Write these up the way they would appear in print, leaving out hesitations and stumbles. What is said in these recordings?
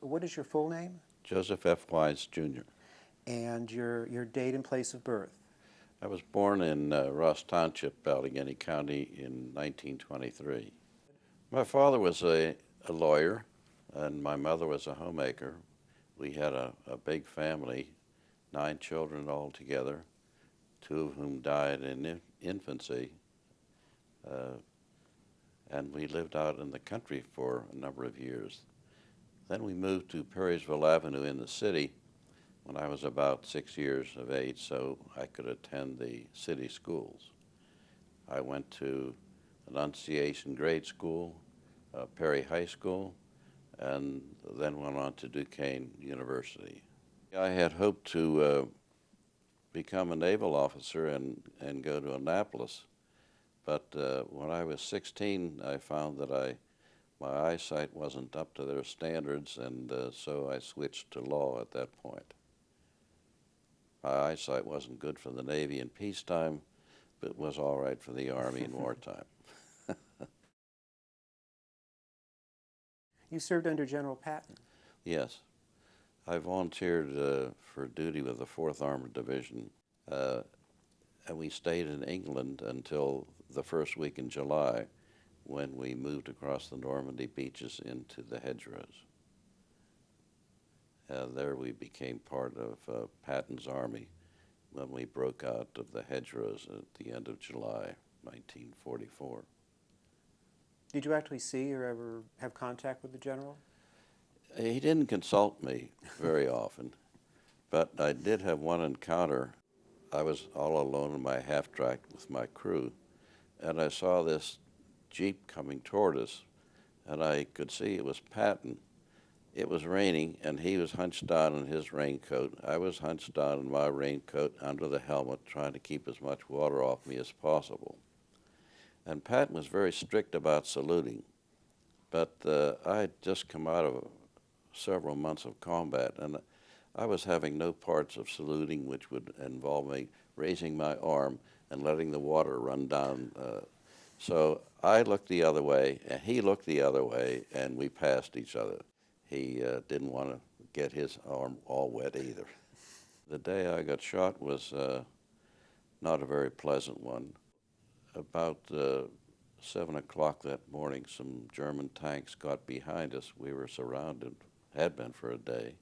What is your full name? Joseph F. Weis, Jr. And your date and place of birth? I was born in Ross Township, Allegheny County in 1923. My father was a lawyer, and my mother was a homemaker. We had a big family, 9 children altogether, 2 of whom died in infancy. And we lived out in the country for a number of years. Then we moved to Perrysville Avenue in the city when I was about 6 years of age, so I could attend the city schools. I went to Annunciation Grade School, Perry High School, and then went on to Duquesne University. I had hoped to become a naval officer and go to Annapolis, but when I was 16, I found that my eyesight wasn't up to their standards, and so I switched to law at that point. My eyesight wasn't good for the Navy in peacetime, but was all right for the Army in wartime. You served under General Patton. Yes. I volunteered for duty with the 4th Armored Division, and we stayed in England until the first week in July, when we moved across the Normandy beaches into the hedgerows. There we became part of Patton's army when we broke out of the hedgerows at the end of July 1944. Did you actually see or ever have contact with the general? He didn't consult me very often, but I did have one encounter. I was all alone in my half-track with my crew, and I saw this Jeep coming toward us, and I could see it was Patton. It was raining, and he was hunched down in his raincoat. I was hunched down in my raincoat under the helmet, trying to keep as much water off me as possible. And Patton was very strict about saluting, but I had just come out of several months of combat, and I was having no parts of saluting which would involve me raising my arm and letting the water run down. So I looked the other way, and he looked the other way, and we passed each other. He didn't want to get his arm all wet either. The day I got shot was not a very pleasant one. About 7 o'clock that morning, some German tanks got behind us. We were surrounded, had been for a day,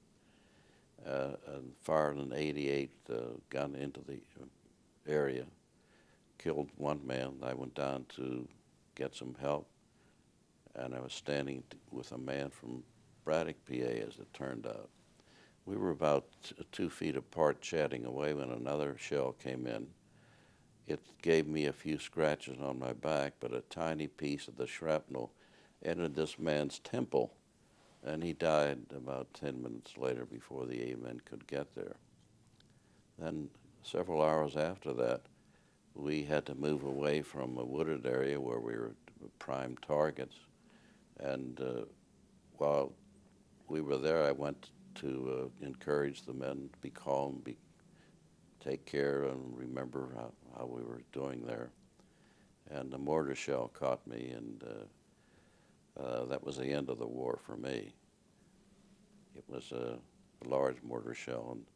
and fired an 88 gun into the area, killed one man. I went down to get some help, and I was standing with a man from Braddock, PA, as it turned out. We were about 2 feet apart chatting away when another shell came in. It gave me a few scratches on my back, but a tiny piece of the shrapnel entered this man's temple, and he died about 10 minutes later before the airmen could get there. Then several hours after that, we had to move away from a wooded area where we were prime targets, and while we were there, I went to encourage the men to be calm, take care, and remember how we were doing there. And the mortar shell caught me, and that was the end of the war for me. It was a large mortar shell, and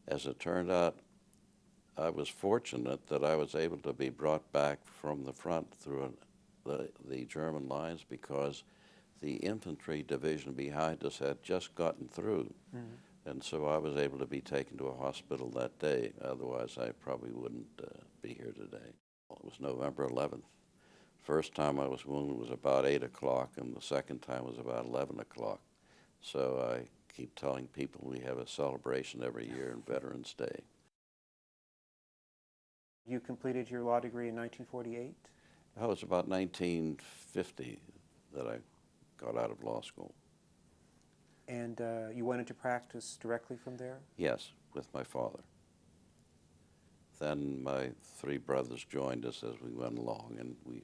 as it turned out, I was fortunate that I was able to be brought back from the front through the German lines, because the infantry division behind us had just gotten through. Mm-hmm. And so I was able to be taken to a hospital that day. Otherwise, I probably wouldn't be here today. It was November 11th. First time I was wounded was about 8 o'clock, and the second time was about 11 o'clock. So I keep telling people we have a celebration every year on Veterans Day. You completed your law degree in 1948? It was about 1950 that I got out of law school. And you went into practice directly from there? Yes, with my father. Then my 3 brothers joined us as we went along, and we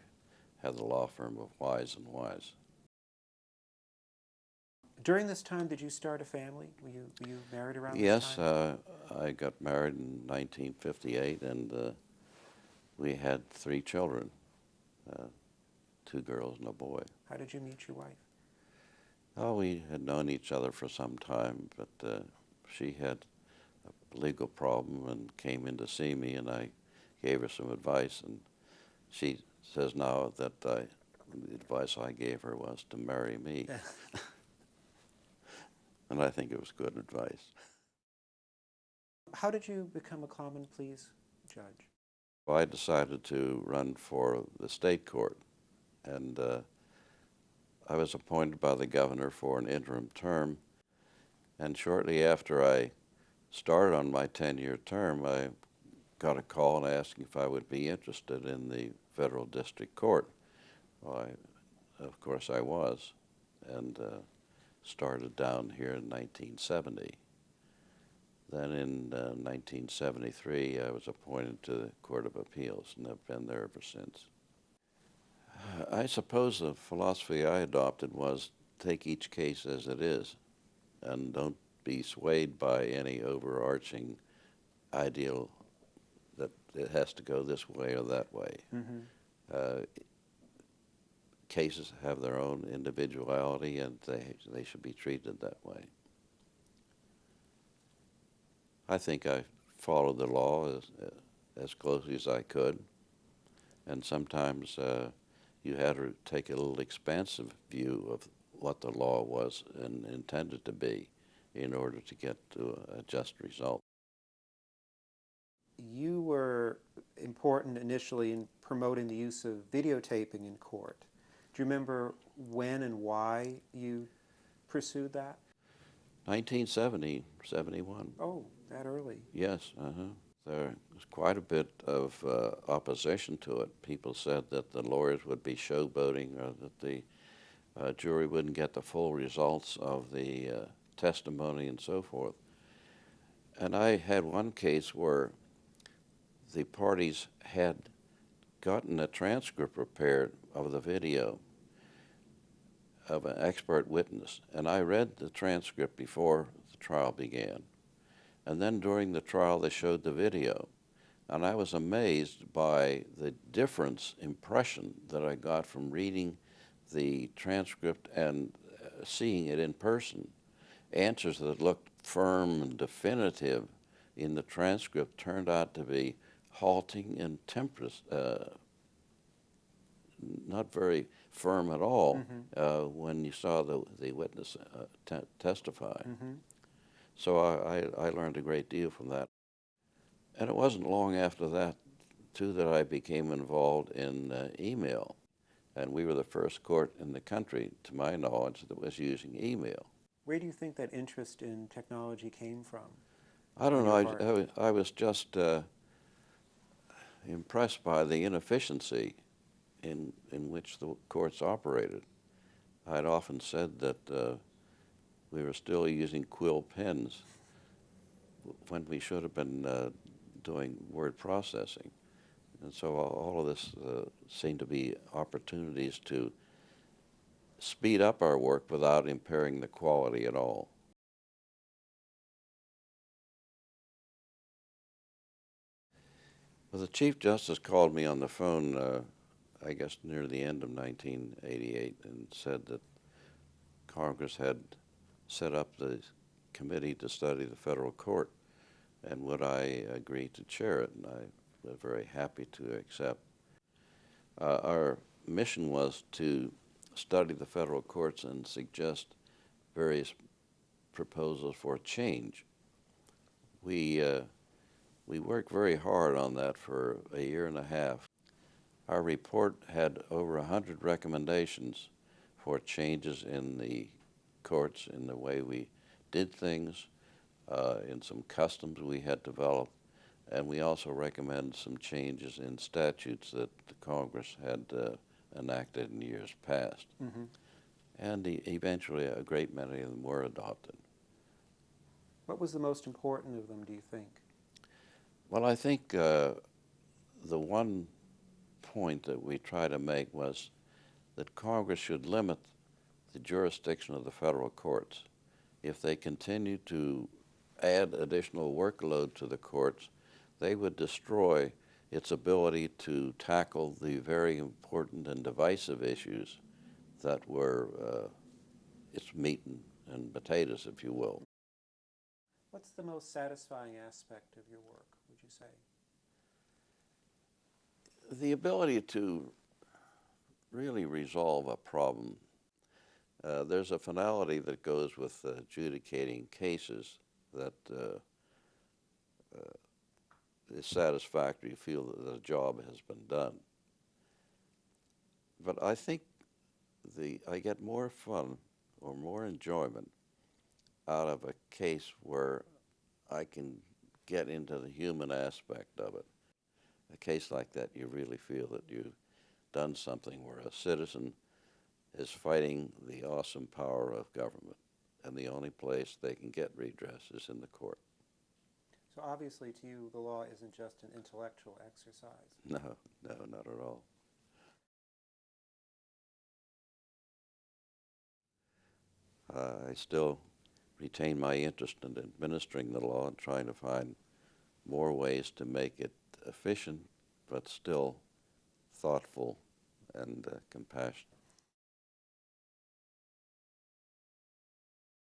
had the law firm of Weis and Weis. During this time, did you start a family? Were you married around this time? Yes, I got married in 1958, and we had 3 children, 2 girls and a boy. How did you meet your wife? Oh, we had known each other for some time, but she had a legal problem and came in to see me, and I gave her some advice, and she says now that the advice I gave her was to marry me, and I think it was good advice. How did you become a common pleas judge? Well, I decided to run for the state court, and I was appointed by the governor for an interim term, and shortly after I started on my 10-year term, I got a call and asking if I would be interested in the federal district court. Well, of course I was, and started down here in 1970. Then in 1973, I was appointed to the Court of Appeals, and I've been there ever since. I suppose the philosophy I adopted was take each case as it is, and don't be swayed by any overarching ideal that it has to go this way or that way. Mm-hmm. Uh, Cases have their own individuality, and they should be treated that way. I think I followed the law as closely as I could, and sometimes you had to take a little expansive view of what the law was and intended to be in order to get to a just result. You were important initially in promoting the use of videotaping in court. Do you remember when and why you pursued that? 1970, 71. Oh, that early. Yes, there was quite a bit of opposition to it. People said that the lawyers would be showboating, or that the jury wouldn't get the full results of the testimony and so forth. And I had one case where the parties had gotten a transcript prepared of the video of an expert witness, and I read the transcript before the trial began. And then during the trial, they showed the video. And I was amazed by the difference impression that I got from reading the transcript and seeing it in person. Answers that looked firm and definitive in the transcript turned out to be halting and temperate, not very firm at all. Mm-hmm. When you saw the witness testify. Mm-hmm. So I learned a great deal from that. And it wasn't long after that, too, that I became involved in email. And we were the first court in the country, to my knowledge, that was using email. Where do you think that interest in technology came from? I don't on your know, I was just impressed by the inefficiency in which the courts operated. I'd often said that we were still using quill pens when we should have been doing word processing. And so all of this seemed to be opportunities to speed up our work without impairing the quality at all. Well, the Chief Justice called me on the phone, I guess near the end of 1988, and said that Congress had set up the committee to study the federal court, and would I agree to chair it, and I was very happy to accept. Our mission was to study the federal courts and suggest various proposals for change. We worked very hard on that for a year and a half. Our report had over 100 recommendations for changes in the courts, in the way we did things, in some customs we had developed, and we also recommended some changes in statutes that the Congress had enacted in years past. Mm-hmm. And eventually a great many of them were adopted. What was the most important of them, do you think? Well, I think the one point that we try to make was that Congress should limit the jurisdiction of the federal courts. If they continue to add additional workload to the courts, they would destroy its ability to tackle the very important and divisive issues that were it's meat and potatoes, if you will. What's the most satisfying aspect of your work, would you say? The ability to really resolve a problem. There's a finality that goes with adjudicating cases that is satisfactory. You feel that the job has been done. But I think I get more fun or more enjoyment out of a case where I can get into the human aspect of it. A case like that, you really feel that you've done something where a citizen is fighting the awesome power of government, and the only place they can get redress is in the court. So obviously to you, the law isn't just an intellectual exercise. No, no, not at all. I still retain my interest in administering the law and trying to find more ways to make it efficient, but still thoughtful and compassionate.